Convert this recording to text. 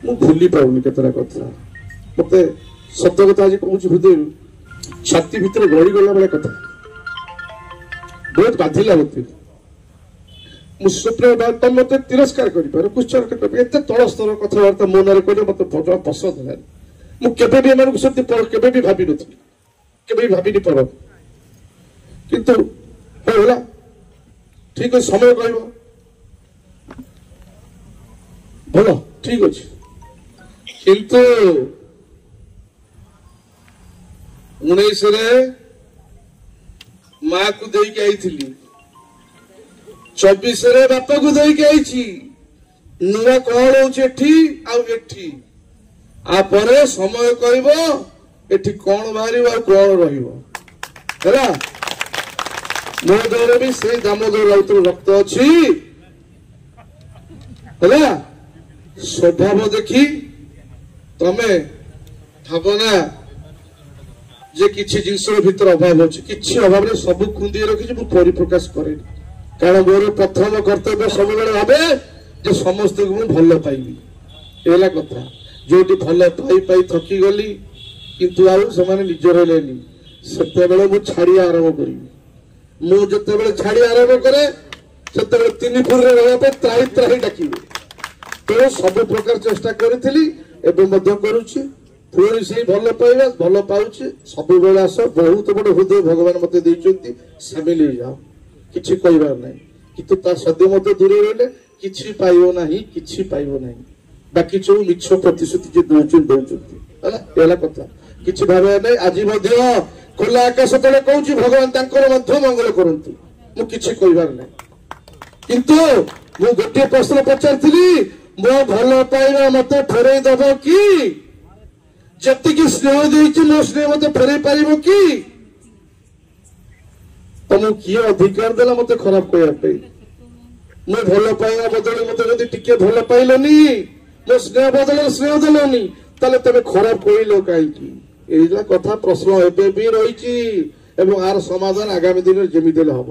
मु भूली पाऊनी केतरा कथा मत सत कथा आज कहूँ हृदय छाती भितर गड़ी गला बेला कथा बहुत बाधिला मत सुप्रिया तुम मत तिरस्कार कर तल स्तर कथबार्ता मो ना कहले मत पसंद है मुझे भाभी नी भाभी पर किंतु होला ठीक है समय कह भल ठीक अच्छे किंतु 19 माँ को दे के आई 24 बापा को दे के आई नुआ कौन होठी आपरे समय कहब एठी कौन बाहर कौन रहा मो देहरे भी से दामोदर राउत रक्त अच्छी स्वभाव देखी तमे भावना जे किछि जिंस भीतर अभाव अच्छी किछि अभाव रे सब खुंदी रखी परिप्रकाश करे कारण मोर प्रथम कर्तव्य सब भावे जे समस्त को भल पाइबी एला कथा जो भल पाई पाई थकी गली किंतु आउ से निजर हेलेनी सेते मु छाड़ी आरंभ करी मु जते छाड़ी आरंभ करे से 3 फुर रहा त्राही त्राही डाकिबे तो सब प्रकार चेष्टा करी करुच्ची पुणी से भल पाइबा भल पाऊँ सब बेले आस बहुत बड़ हृदय भगवान मत देते सामिल हो जाओ किसी कहबार ना कि सद्य मत दूर रही कि पाइब ना बाकी सब मिछ प्रतिश्रुति दौरान कथा कि भाव ना आज खोला आकाश तले कहूँ भगवान मंगल करतु मुझे कहबार ना किंतु मु गोटे प्रश्न पचारि मो भल पाइबा मत फेरई दब कि जी स्नेह दे मो स्नेह मत फेरई पार कि तुम किए अधिकार देला मत खराब कहवाई मु भल पाइबा बदल मत जब टिके भल पाइलनी मो स्नेह बदल स्नेह देलनी ताले तबे खराब कहल कहीं कथा प्रश्न एबे भी रही आर समाधान आगामी दिन जमी हम।